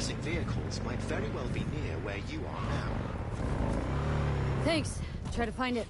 passing vehicles might very well be near where you are now. Thanks. Try to find it.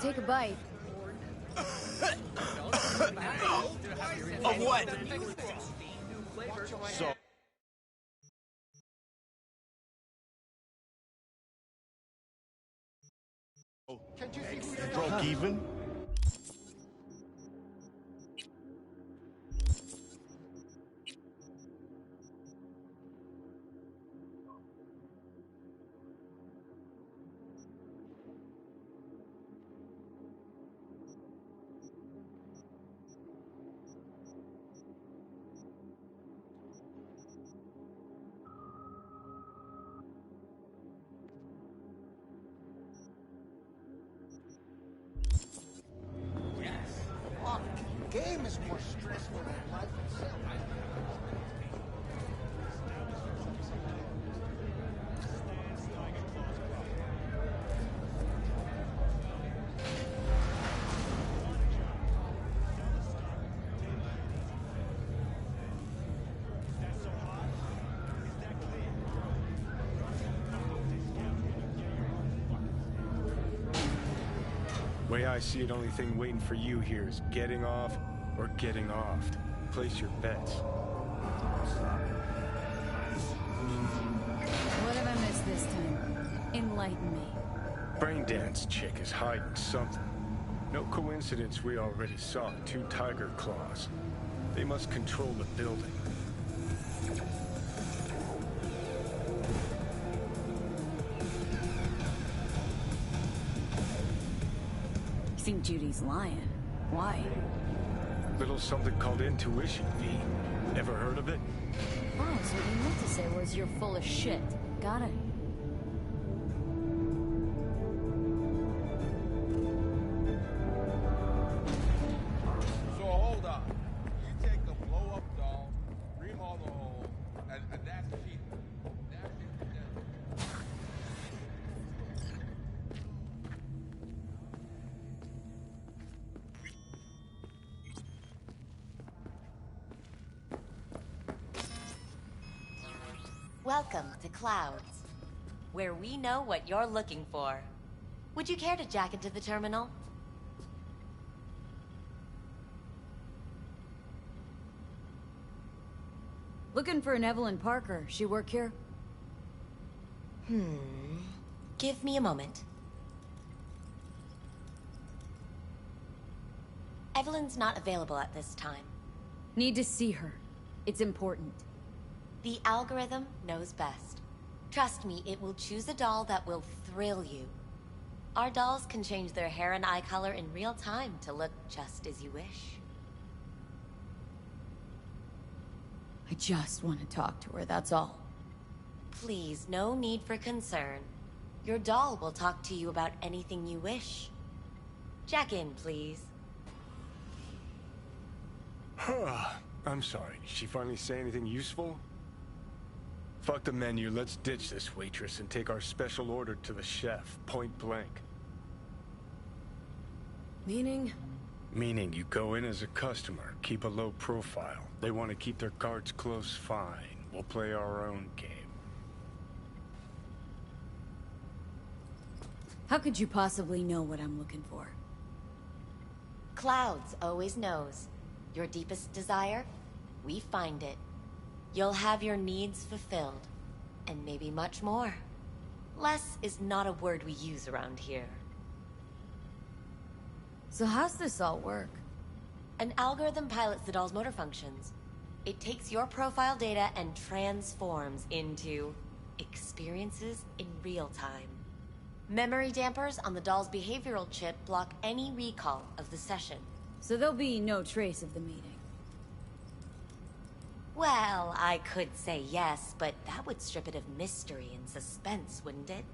take a bite. Of what? So... Broke even? Game is more stressful than life itself. Way I see it, only thing waiting for you here is getting off or getting offed. Place your bets. What have I missed this time? Enlighten me. Braindance chick is hiding something. No coincidence we already saw 2 tiger claws. They must control the building. I think Judy's lying. Why? Little something called intuition, V. Ever heard of it? Oh, so what you meant to say was you're full of shit. Got it. So hold on. You take the blow-up doll, remodel the hole, and that's cheap. That is dead. Welcome to Clouds, where we know what you're looking for. Would you care to jack into the terminal? Looking for an Evelyn Parker. She work here? Give me a moment. Evelyn's not available at this time. Need to see her. It's important. The algorithm knows best. Trust me, it will choose a doll that will thrill you. Our dolls can change their hair and eye color in real time to look just as you wish. I just want to talk to her, that's all. Please, no need for concern. Your doll will talk to you about anything you wish. Jack in, please. I'm sorry. Did she finally say anything useful? Fuck the menu. Let's ditch this waitress and take our special order to the chef, point blank. Meaning? Meaning you go in as a customer, keep a low profile. They want to keep their cards close, fine. We'll play our own game. How could you possibly know what I'm looking for? Clouds always knows. Your deepest desire, we find it. You'll have your needs fulfilled, and maybe much more. Less is not a word we use around here. So how's this all work? An algorithm pilots the doll's motor functions. It takes your profile data and transforms into experiences in real time. Memory dampers on the doll's behavioral chip block any recall of the session. So there'll be no trace of the meeting. Well, I could say yes, but that would strip it of mystery and suspense, wouldn't it?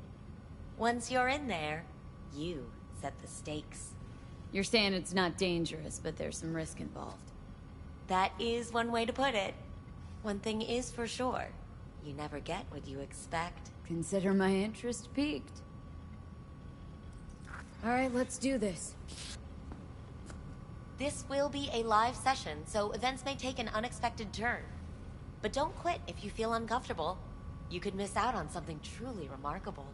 Once you're in there, you set the stakes. You're saying it's not dangerous, but there's some risk involved. That is one way to put it. One thing is for sure, you never get what you expect. Consider my interest piqued. All right, let's do this. This will be a live session, so events may take an unexpected turn. But don't quit if you feel uncomfortable. You could miss out on something truly remarkable.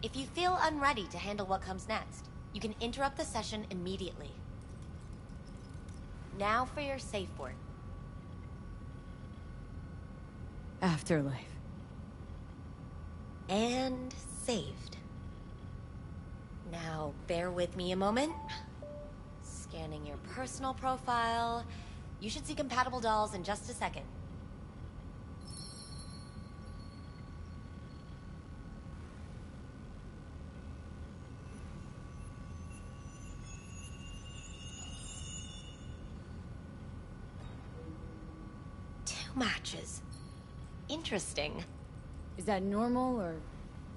If you feel unready to handle what comes next, you can interrupt the session immediately. Now for your safe word. Afterlife. And saved. Now, bear with me a moment. Scanning your personal profile. You should see compatible dolls in just a second. Two matches. Interesting. Is that normal, or...?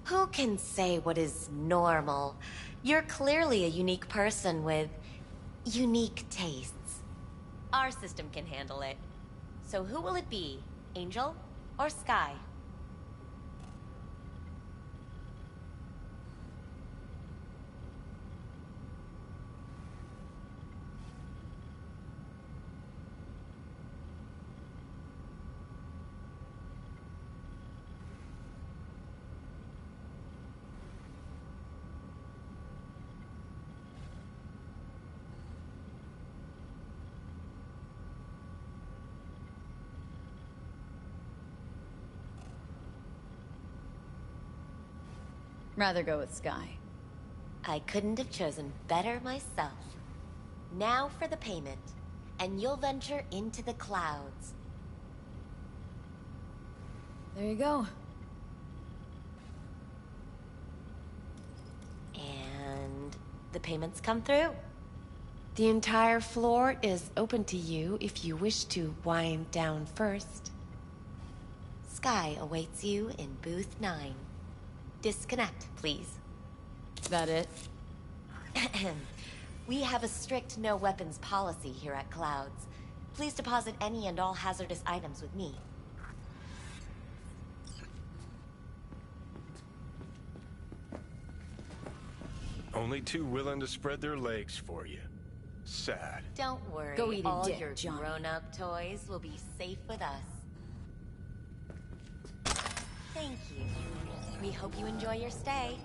Who can say what is normal? You're clearly a unique person with unique tastes. Our system can handle it. So who will it be? Angel or Sky? Rather go with Sky. I couldn't have chosen better myself. Now for the payment, and you'll venture into the clouds. There you go. And the payments come through. The entire floor is open to you if you wish to wind down first. Sky awaits you in booth 9. Disconnect, please. That it? We have a strict no weapons policy here at Clouds. Please deposit any and all hazardous items with me. Only two willing to spread their legs for you. Sad. Don't worry, Go eat a all dick, your Johnny. grown-up toys will be safe with us. Thank you. We hope you enjoy your stay.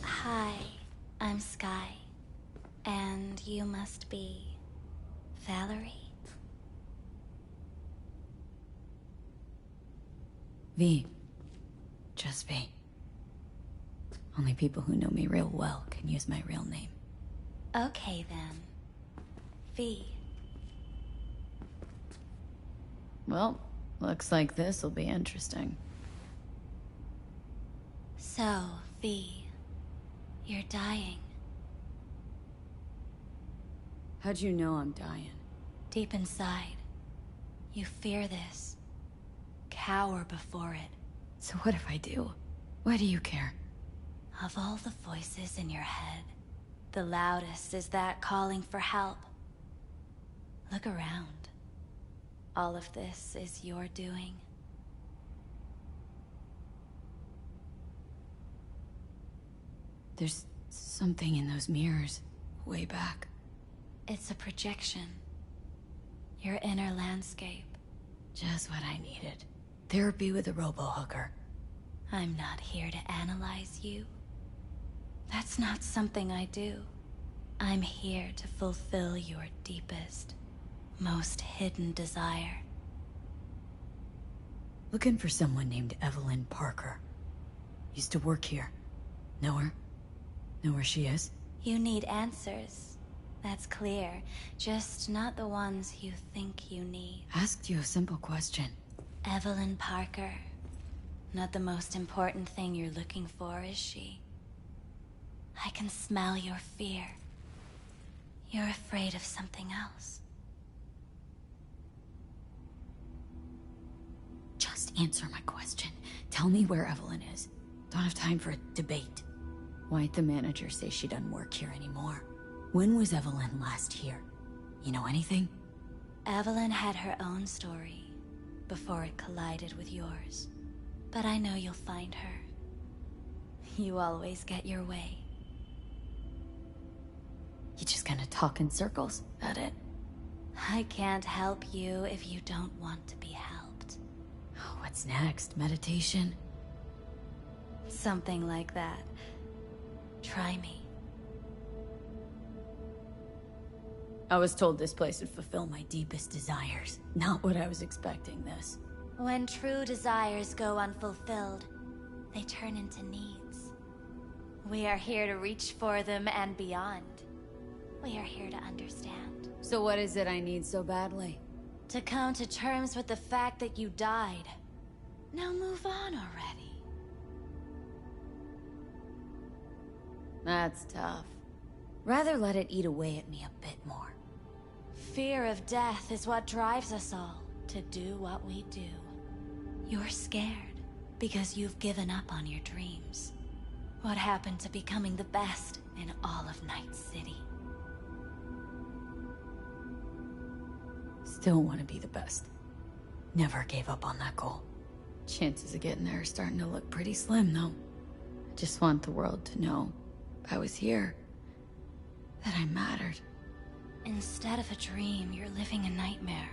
Hi, I'm Sky. And you must be... Valerie? V. Just V. Only people who know me real well can use my real name. Okay then. V. Well, looks like this'll be interesting. So, V. You're dying. How'd you know I'm dying? Deep inside, you fear this. Cower before it. So what if I do? Why do you care? Of all the voices in your head, the loudest is that calling for help. Look around. All of this is your doing. There's something in those mirrors, way back. It's a projection. Your inner landscape. Just what I needed. Therapy with a robo-hooker. I'm not here to analyze you. That's not something I do. I'm here to fulfill your deepest, most hidden desire. Looking for someone named Evelyn Parker. Used to work here. Know her? Know where she is? You need answers. That's clear. Just not the ones you think you need. Asked you a simple question. Evelyn Parker. Not the most important thing you're looking for, is she? I can smell your fear. You're afraid of something else. Just answer my question. Tell me where Evelyn is. Don't have time for a debate. Why'd the manager say she doesn't work here anymore? When was Evelyn last here? You know anything? Evelyn had her own story before it collided with yours. But I know you'll find her. You always get your way. You just gonna talk in circles about it? I can't help you if you don't want to be helped. What's next? Meditation? Something like that. Try me. I was told this place would fulfill my deepest desires. Not what I was expecting this. When true desires go unfulfilled, they turn into needs. We are here to reach for them and beyond. We are here to understand. So what is it I need so badly? To come to terms with the fact that you died. Now move on already. That's tough. Rather let it eat away at me a bit more. Fear of death is what drives us all to do what we do. You're scared because you've given up on your dreams. What happened to becoming the best in all of Night City? Still want to be the best. Never gave up on that goal. Chances of getting there are starting to look pretty slim, though. I just want the world to know I was here. That I mattered. Instead of a dream, you're living a nightmare.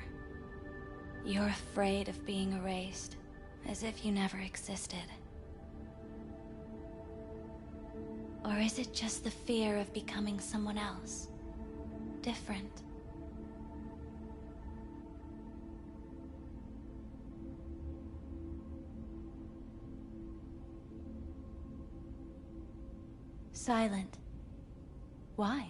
You're afraid of being erased, as if you never existed. Or is it just the fear of becoming someone else? Different? Silent. Why?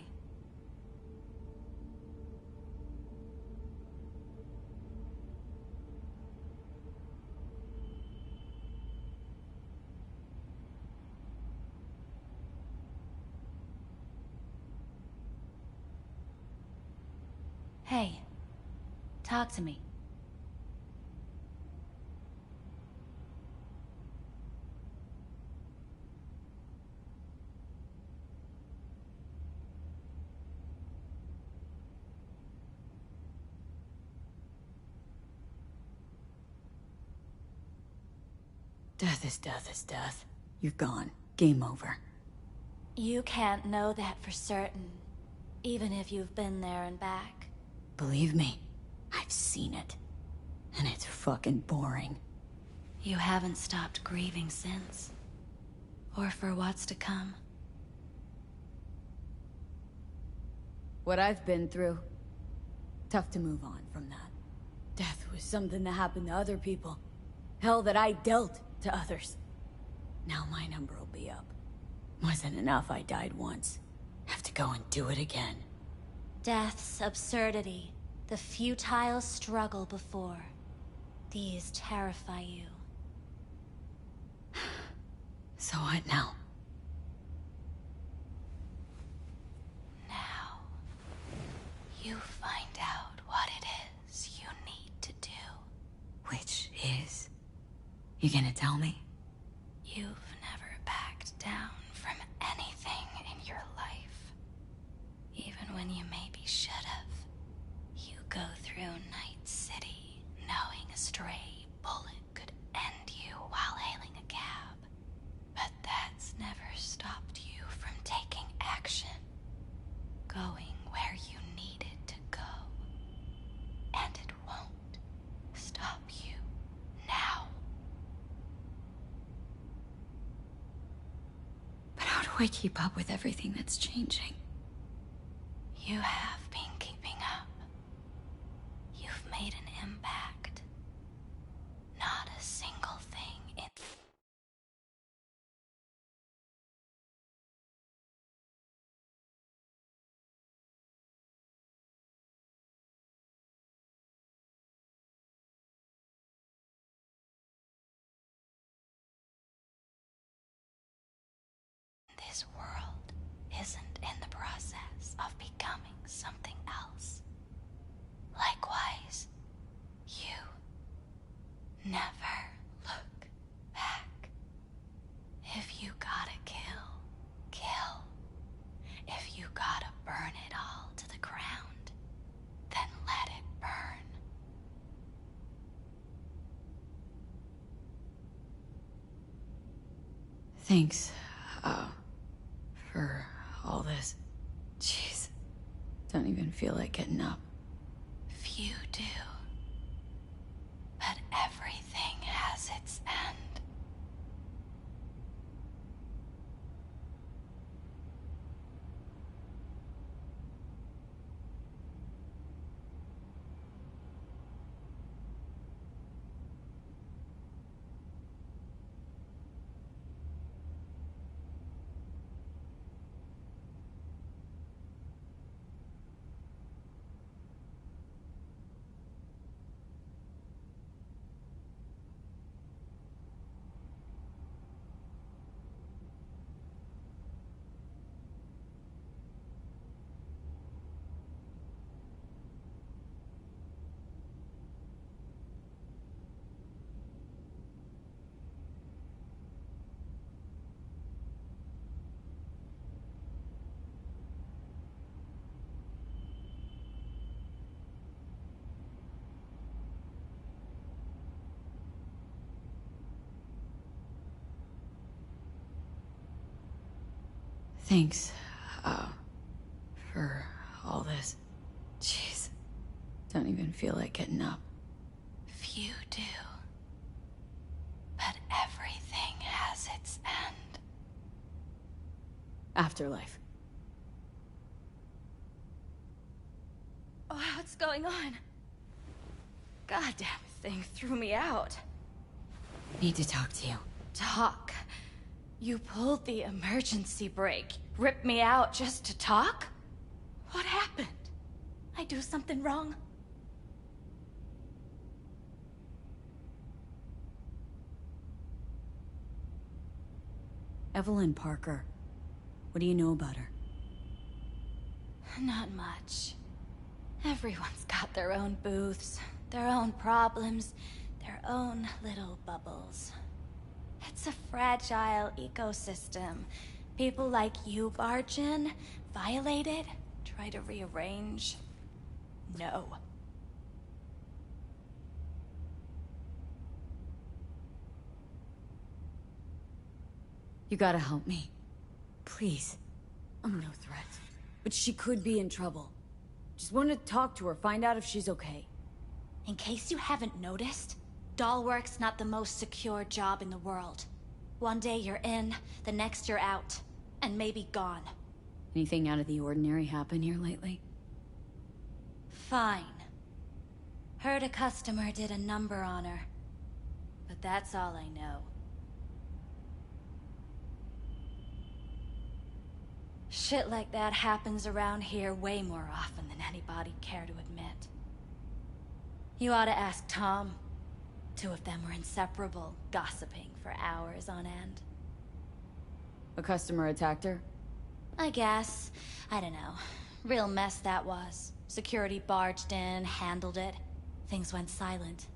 Hey, talk to me. Death is death is death. You're gone. Game over. You can't know that for certain, even if you've been there and back. Believe me, I've seen it. And it's fucking boring. You haven't stopped grieving since. Or for what's to come. What I've been through, tough to move on from that. Death was something that happened to other people. Hell that I dealt to others. Now my number will be up. Wasn't enough I died once. Have to go and do it again. Death's absurdity, the futile struggle before. These terrify you. So what now? Now, you find out what it is you need to do. Which is? You gonna tell me? You've never backed down from anything in your life. Even when you maybe should have. You go through Night City knowing a stray bullet could end you while hailing a cab. But that's never stopped you from taking action. Going where you needed to go. And it won't stop you now. But how do I keep up with everything that's changing? You have been keeping up. You've made an impact. Not a single thing in this world isn't in the process of becoming something else. Likewise, you never look back. If you gotta kill, kill. If you gotta burn it all to the ground, then let it burn. Thanks, for all this. Jeez. Don't even feel like getting up. Few do. But everything has its end. Thanks, for all this. Jeez. Don't even feel like getting up. Few do. But everything has its end. Afterlife. Oh, what's going on? Goddamn thing threw me out. Need to talk to you. Talk? You pulled the emergency brake, ripped me out just to talk? What happened? I do something wrong? Evelyn Parker. What do you know about her? Not much. Everyone's got their own booths, their own problems, their own little bubbles. It's a fragile ecosystem. People like you barge in, violate it, try to rearrange. No. You gotta help me. Please. I'm no threat. But she could be in trouble. Just wanted to talk to her, find out if she's okay. In case you haven't noticed, doll work's not the most secure job in the world. One day you're in, the next you're out, and maybe gone. Anything out of the ordinary happen here lately? Fine. Heard a customer did a number on her. But that's all I know. Shit like that happens around here way more often than anybody'd care to admit. You ought to ask Tom. Two of them were inseparable, gossiping for hours on end. A customer attacked her? I guess. I don't know. Real mess that was. Security barged in, handled it. Things went silent.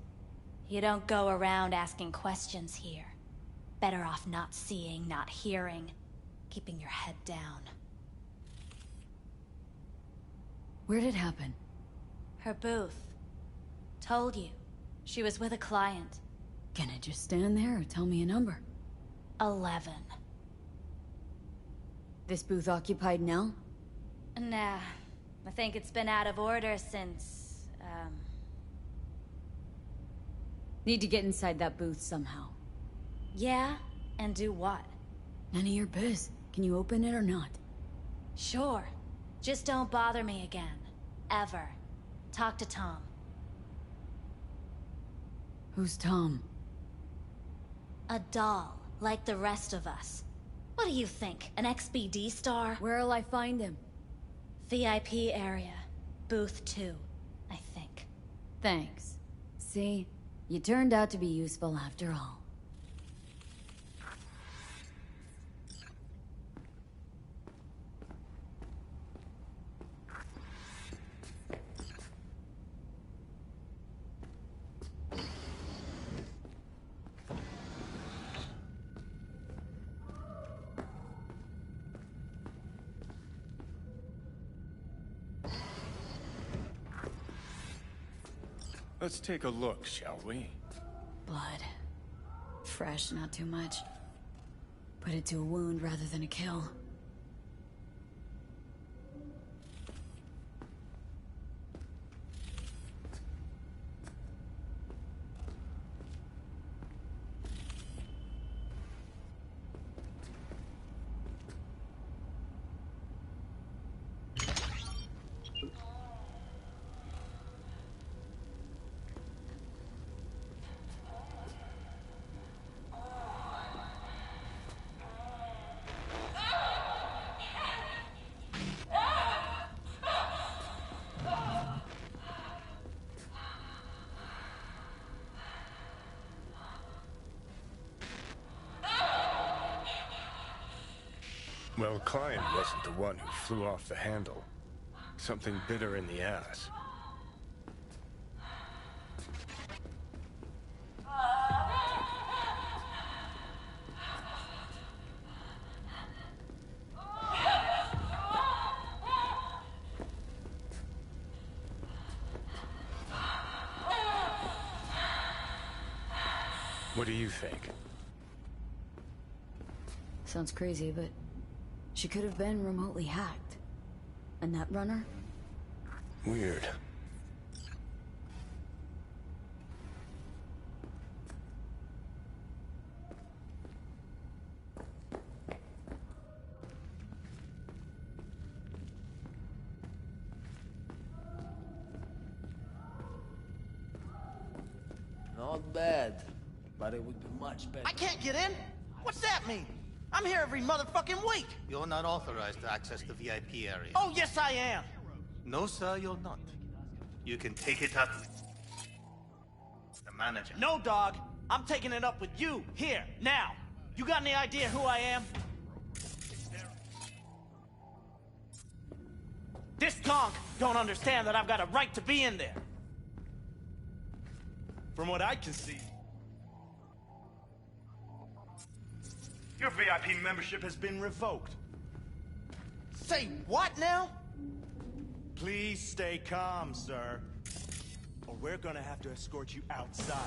You don't go around asking questions here. Better off not seeing, not hearing. Keeping your head down. Where'd it happen? Her booth. Told you. She was with a client. Can I just stand there or tell me a number? 11. This booth occupied now? Nah. I think it's been out of order since, Need to get inside that booth somehow. Yeah? And do what? None of your biz. Can you open it or not? Sure. Just don't bother me again. Ever. Talk to Tom. Who's Tom? A doll, like the rest of us. What do you think, an XBD star? Where'll I find him? VIP area. Booth 2, I think. Thanks. See? You turned out to be useful after all. Let's take a look, shall we? Blood. Fresh, not too much. Put it to a wound rather than a kill. Well, Client wasn't the one who flew off the handle. Something bit her in the ass. What do you think? Sounds crazy, but she could have been remotely hacked. A nut runner? Weird. Not bad, but it would be much better. I can't get in? What's that mean? I'm here every motherfucking week. You're not authorized to access the VIP area. Oh, yes, I am. No, sir, you're not. You can take it up with the manager. No, dog. I'm taking it up with you, here, now. You got any idea who I am? This conk don't understand that I've got a right to be in there. From what I can see, your VIP membership has been revoked. Say what now? Please stay calm, sir, or we're gonna have to escort you outside.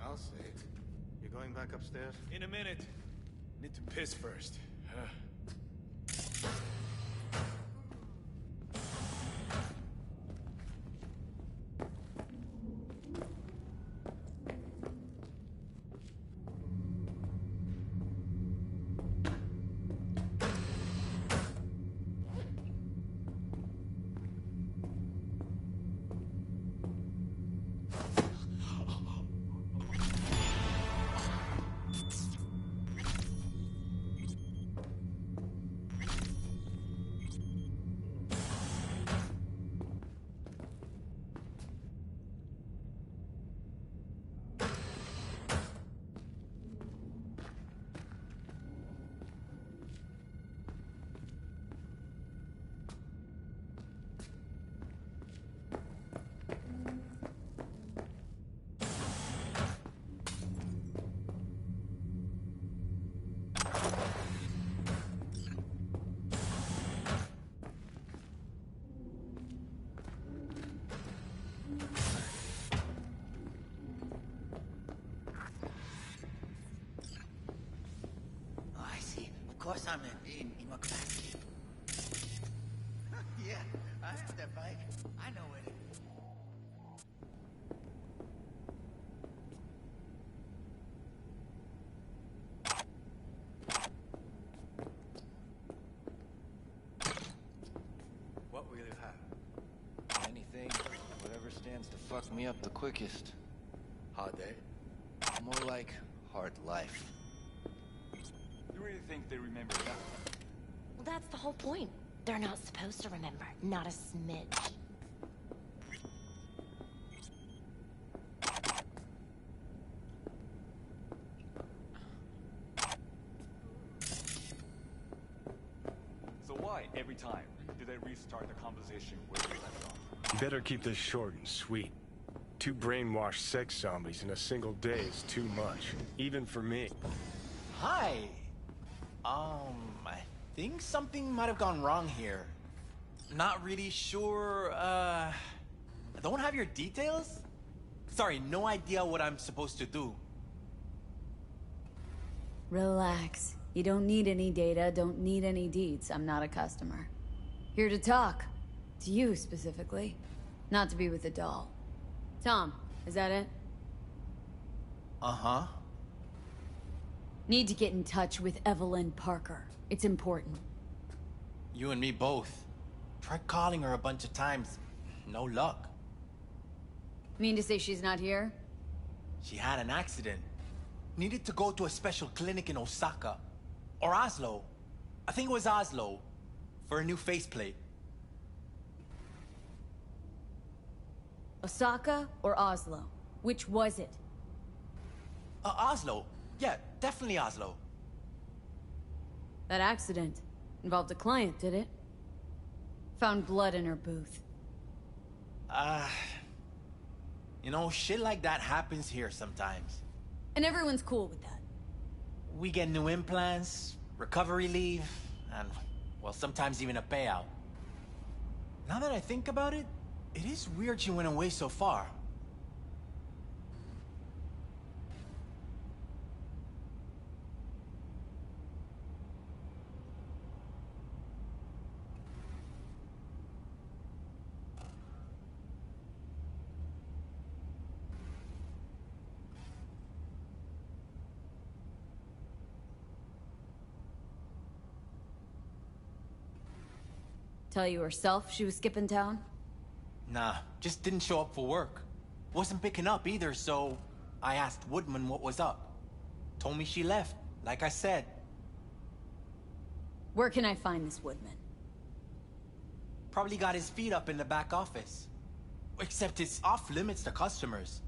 I'll see. You're going back upstairs? In a minute. Need to piss first. Of course I'm in what capacity? Yeah, I have that bike. I know it. What will you have? Anything, whatever stands to fuck me up the quickest. Hard day? More like hard life. You really think they remember that? Well, that's the whole point. They're not supposed to remember. Not a smidge. So why, every time, do they restart the conversation where we left off? You better keep this short and sweet. 2 brainwashed sex zombies in a single day is too much, even for me. Hi. I think something might have gone wrong here. Not really sure, I don't have your details? Sorry, no idea what I'm supposed to do. Relax. You don't need any data, don't need any deeds. I'm not a customer. Here to talk. To you, specifically. Not to be with a doll. Tom, is that it? Uh-huh. Need to get in touch with Evelyn Parker. It's important. You and me both. Tried calling her a bunch of times. No luck. Mean to say she's not here? She had an accident. Needed to go to a special clinic in Osaka. Or Oslo. I think it was Oslo. For a new faceplate. Osaka or Oslo? Which was it? Oslo. Yeah, definitely Oslo. That accident involved a client, did it? Found blood in her booth. You know, shit like that happens here sometimes. And everyone's cool with that. We get new implants, recovery leave, and, well, sometimes even a payout. Now that I think about it, it is weird she went away so far. Tell you herself she was skipping town? Nah, just didn't show up for work. Wasn't picking up either, so I asked Woodman what was up. Told me she left, like I said. Where can I find this Woodman? Probably got his feet up in the back office. Except it's off limits to customers.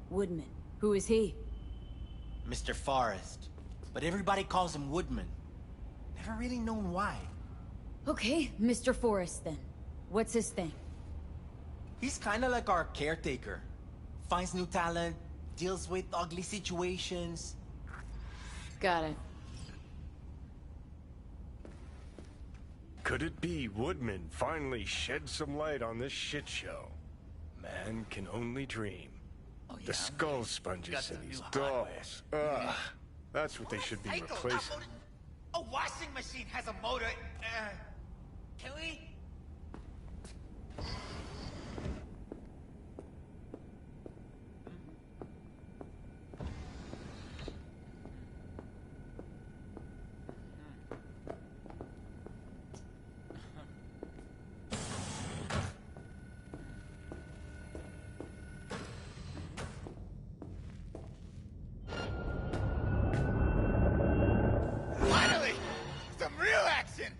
Woodman. Who is he? Mr. Forrest. But everybody calls him Woodman. Never really known why. Okay, Mr. Forrest then. What's his thing? He's kinda like our caretaker. Finds new talent, deals with ugly situations. Got it. Could it be Woodman finally shed some light on this shit show? Man can only dream. Oh, yeah, The skull sponges in these dolls. Ugh. That's what they should be replacing. A washing machine has a motor. Can we? Finally! Some real action!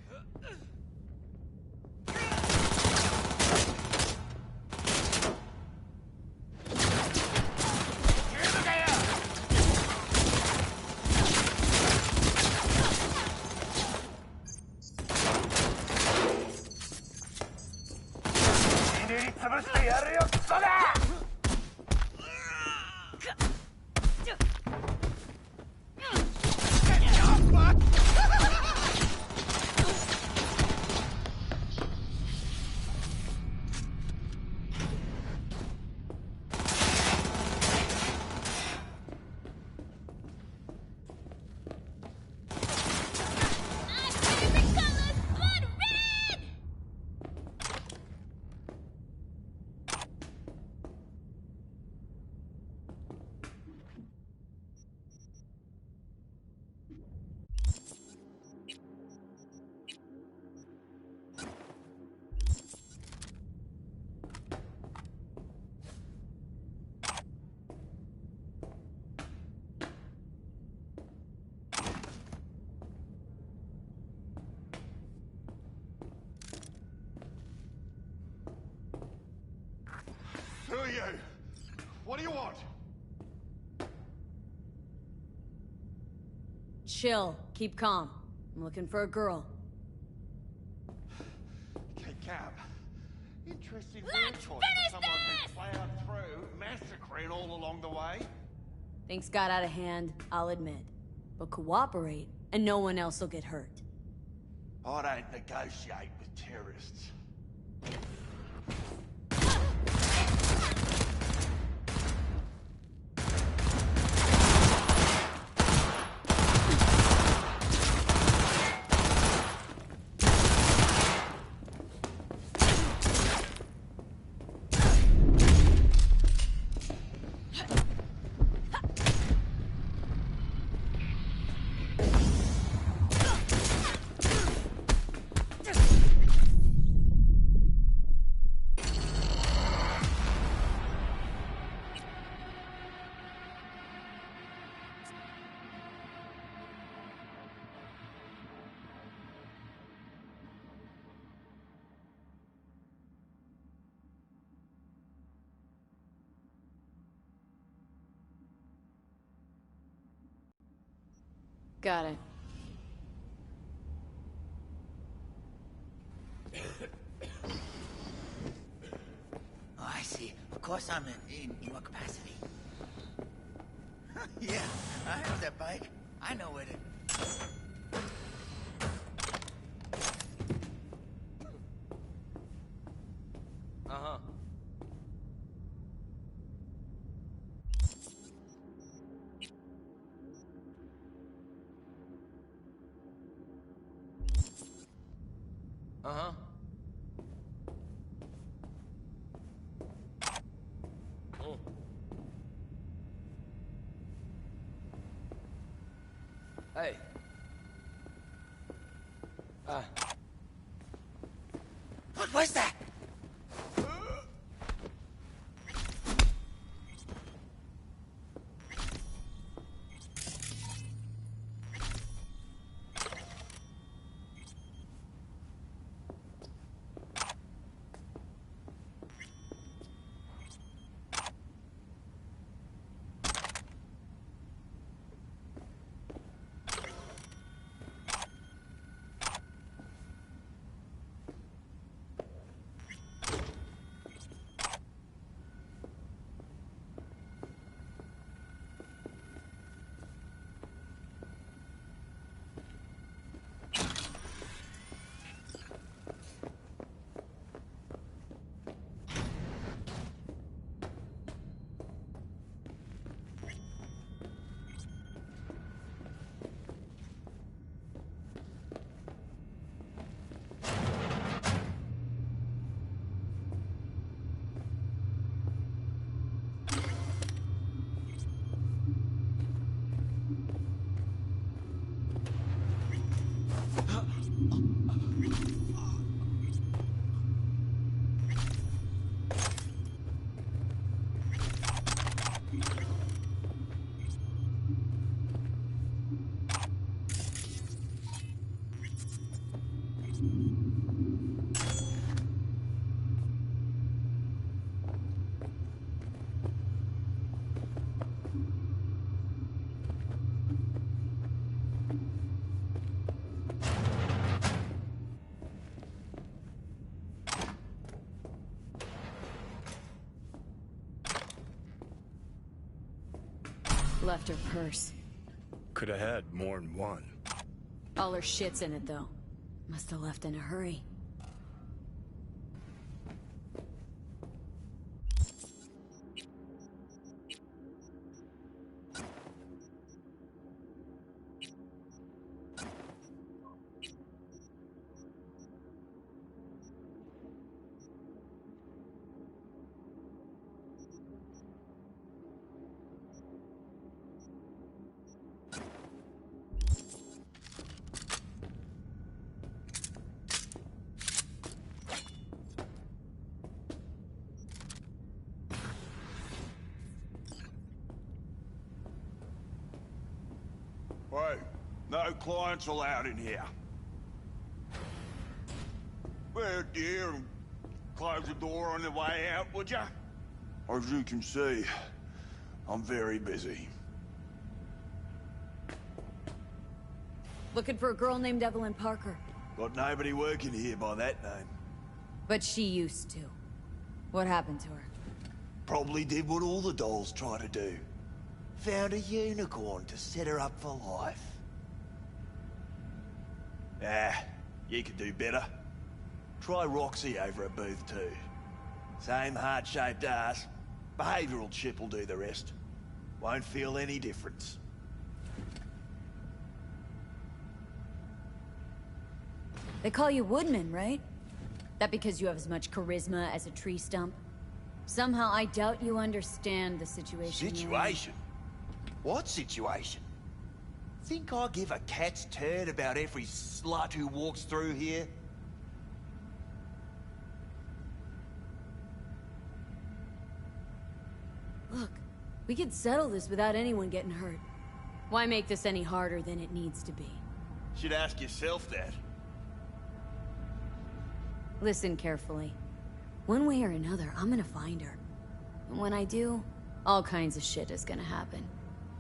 Who are you? What do you want? Chill. Keep calm. I'm looking for a girl. Okay, Cab. Interesting Let's word choice for finish someone who this! plowed through, massacring all along the way. Things got out of hand, I'll admit. But cooperate, and no one else will get hurt. I don't negotiate with terrorists. Got it. Oh, I see. Of course I'm in your capacity. Yeah, I have that bike. I know where to... Uh-huh. Uh-huh. Oh. Hey. What was that? Left her purse. Could have had more than one. All her shit's in it, though. Must have left in a hurry. Hey, no clients allowed in here. Well, dear, close the door on the way out, would ya? As you can see, I'm very busy. Looking for a girl named Evelyn Parker. Got nobody working here by that name. But she used to. What happened to her? Probably did what all the dolls try to do. Found a unicorn to set her up for life. Ah, You could do better. Try Roxy over at Booth 2. Same heart-shaped ass. Behavioral chip will do the rest. Won't feel any difference. They call you Woodman, right? That because you have as much charisma as a tree stump? Somehow I doubt you understand the situation. Situation? What situation? Think I give a cat's turd about every slut who walks through here? Look, we could settle this without anyone getting hurt. Why make this any harder than it needs to be? Should ask yourself that. Listen carefully. One way or another, I'm gonna find her. And when I do, all kinds of shit is gonna happen.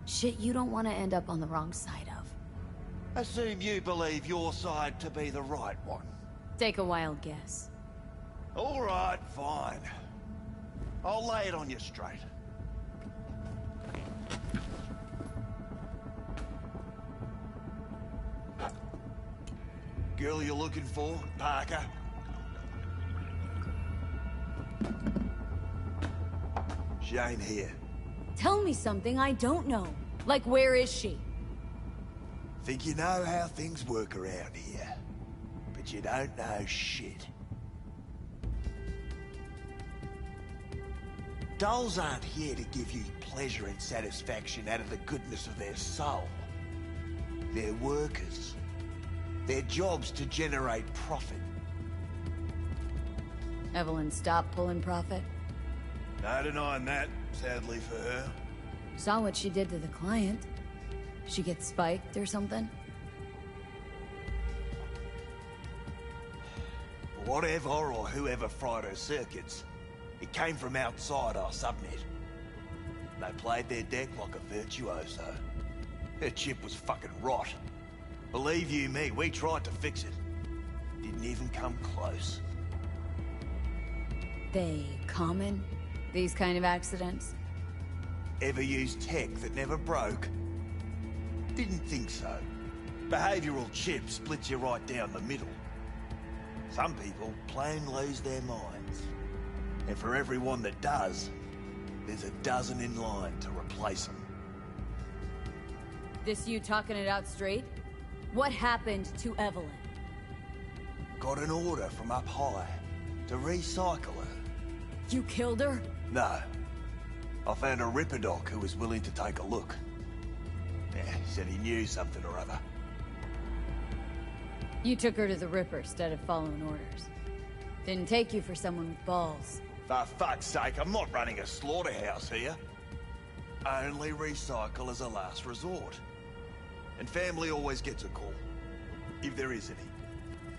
Shit you don't want to end up on the wrong side of. Assume you believe your side to be the right one. Take a wild guess. All right, fine. I'll lay it on you straight. Girl you're looking for, Parker? She ain't here. Tell me something I don't know. Like, where is she? Think you know how things work around here. But you don't know shit. Dolls aren't here to give you pleasure and satisfaction out of the goodness of their soul. They're workers. Their job's to generate profit. Evelyn stopped pulling profit? No denying that, sadly for her. Saw what she did to the client. She gets spiked or something? Whatever or whoever fried her circuits, it came from outside our subnet. They played their deck like a virtuoso. Her chip was fucking rot. Believe you me, we tried to fix it. Didn't even come close. They common? These kind of accidents? Ever used tech that never broke? Didn't think so. Behavioral chip splits you right down the middle. Some people plain lose their minds. And for everyone that does, there's a dozen in line to replace them. This you talking it out straight? What happened to Evelyn? Got an order from up high to recycle her. You killed her? No. I found a Ripper doc who was willing to take a look. Yeah, he said he knew something or other. You took her to the Ripper instead of following orders. Didn't take you for someone with balls. For fuck's sake, I'm not running a slaughterhouse here. Only recycle as a last resort. And family always gets a call. If there is any.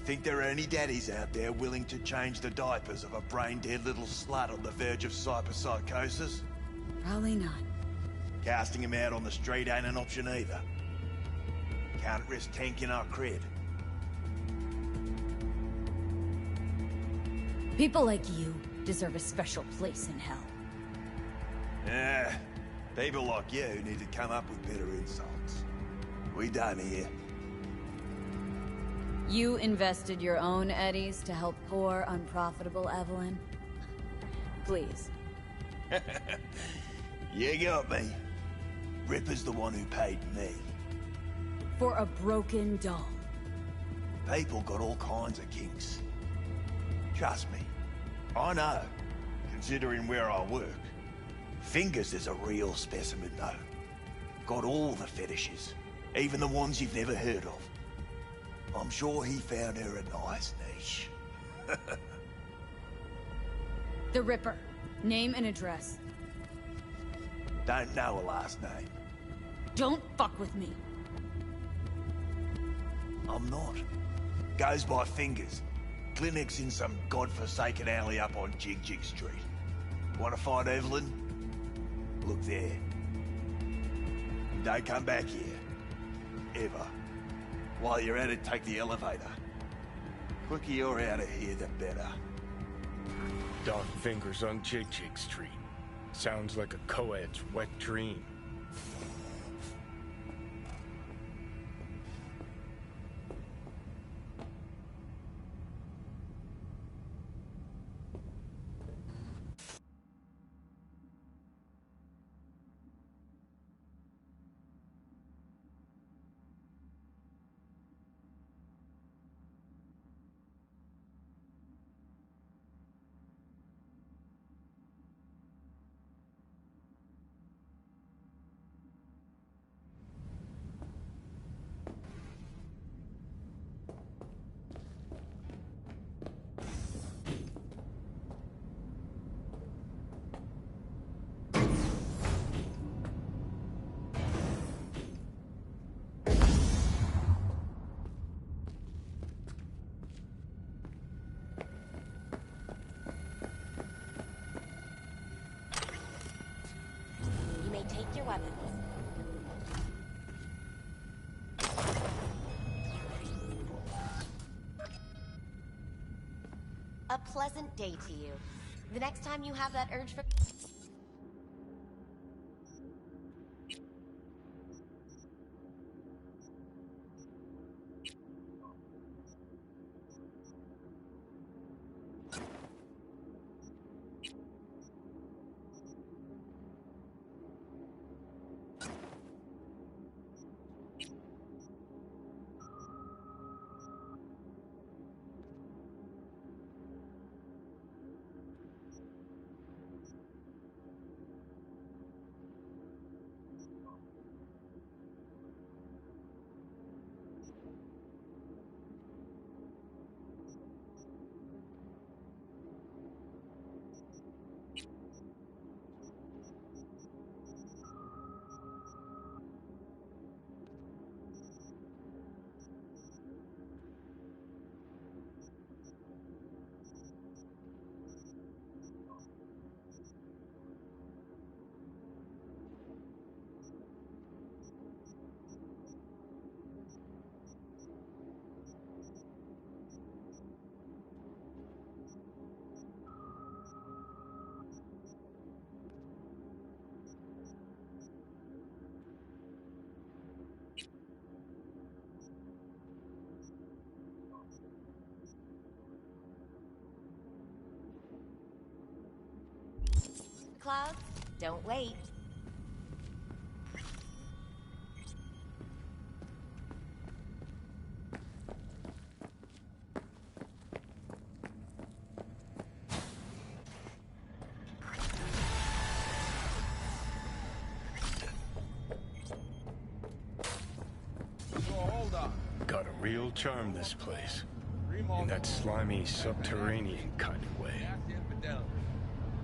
Think there are any daddies out there willing to change the diapers of a brain-dead little slut on the verge of cyberpsychosis? Probably not. Casting him out on the street ain't an option either. Can't risk tanking our cred. People like you deserve a special place in hell. Yeah, people like you need to come up with better insults. We done here. You invested your own eddies to help poor, unprofitable Evelyn? Please. You got me. Ripper's the one who paid me. For a broken doll. People got all kinds of kinks. Trust me. I know, considering where I work. Fingers is a real specimen, though. Got all the fetishes. Even the ones you've never heard of. I'm sure he found her a nice niche. The Ripper. Name and address. Don't know a last name. Don't fuck with me. I'm not. Goes by Fingers. Clinic's in some godforsaken alley up on Jig Jig Street. Want to find Evelyn? Look there. Don't come back here. Ever. While you're at it, take the elevator. Quicker you're out of here, the better. Dark Fingers on Jig Jig Street. Sounds like a co-ed's wet dream. your weapons. A pleasant day to you. The next time you have that urge for... Clouds, don't wait. So hold on. Got a real charm, this place. In that slimy, subterranean kind of way. That's infidelity.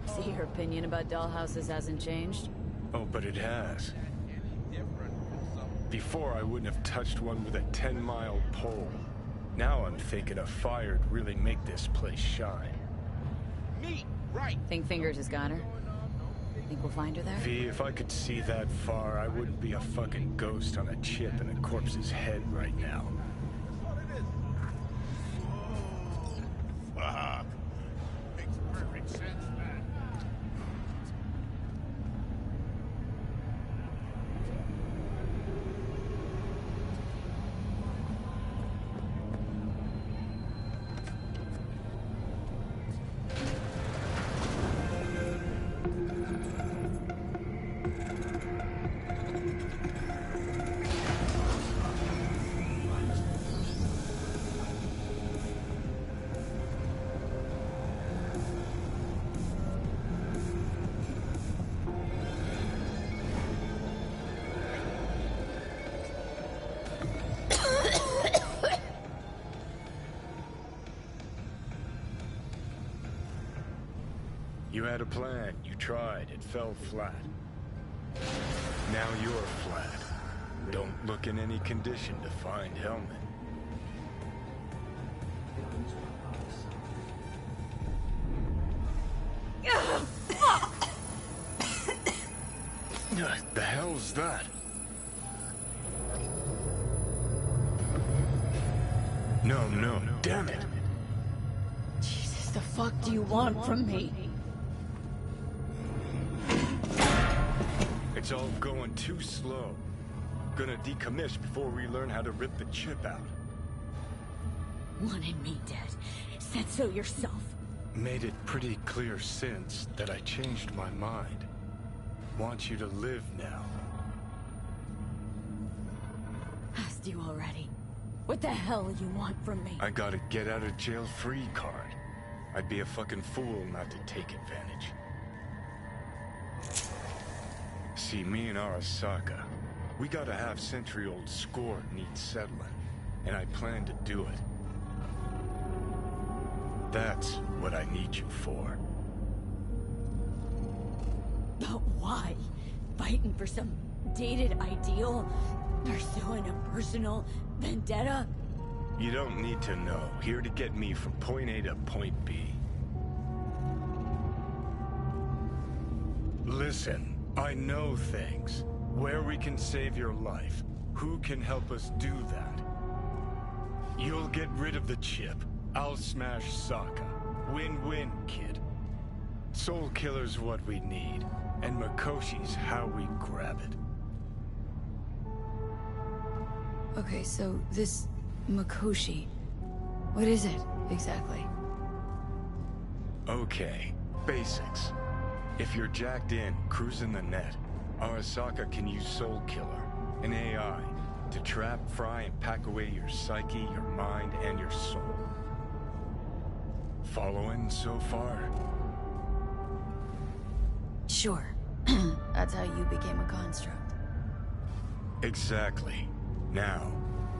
See, your opinion about dollhouses hasn't changed? Oh, but it has. Any different from some... Before, I wouldn't have touched one with a 10-mile pole. Now I'm thinking a fire'd really make this place shine. Me, right. Think Fingers has got her? Think we'll find her there? V, if I could see that far, I wouldn't be a fucking ghost on a chip in a corpse's head right now. That's what it is. Fuck. Makes perfect sense, man. You had a plan, you tried, it fell flat. Now you're flat. Don't look in any condition to find Hellman. The hell's that? No, damn it. Jesus, the fuck do you want from me? It's all going too slow. Gonna decommiss before we learn how to rip the chip out. Wanted me dead. Said so yourself. Made it pretty clear since that I changed my mind. Want you to live now. Asked you already. What the hell you want from me? I got a get out of jail free card. I'd be a fucking fool not to take advantage. See, me and Arasaka, we got a half-century-old score needs settling, and I plan to do it. That's what I need you for. But why? Fighting for some dated ideal? Pursuing a personal vendetta? You don't need to know. Here to get me from point A to point B. Listen, I know things. Where we can save your life. Who can help us do that? You'll get rid of the chip. I'll smash Sokka. Win-win, kid. Soul Killer's what we need, and Makoshi's how we grab it. Okay, so this Makoshi, what is it exactly? Okay, basics. If you're jacked in, cruising the net, Arasaka can use Soul Killer, an AI, to trap, fry, and pack away your psyche, your mind, and your soul. Following so far? Sure. That's how you became a construct. Exactly. Now,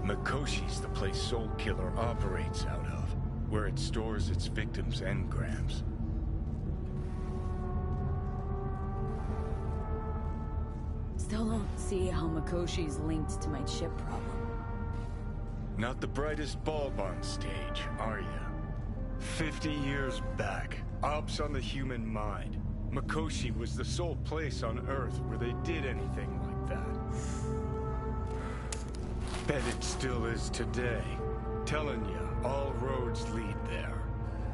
Makoshi's the place Soul Killer operates out of, where it stores its victims' engrams. Still don't see how Makoshi's linked to my chip problem. Not the brightest bulb on stage, are you? 50 years back, ops on the human mind. Makoshi was the sole place on Earth where they did anything like that. Bet it still is today. Telling you, all roads lead there.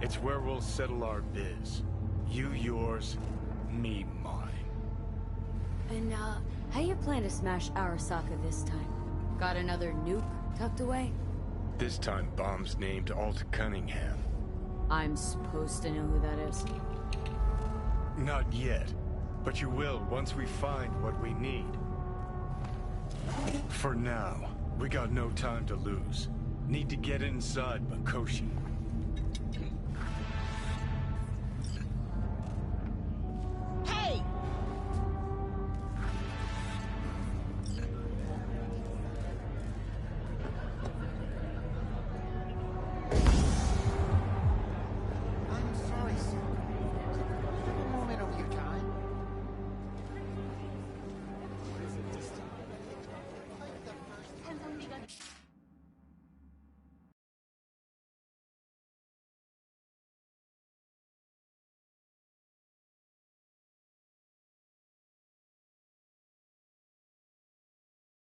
It's where we'll settle our biz. You yours, me mine. And, how you plan to smash Arasaka this time? Got another nuke tucked away? This time bomb's named Alt Cunningham. I'm supposed to know who that is. Not yet, but you will once we find what we need. For now, we got no time to lose. Need to get inside Makoshi.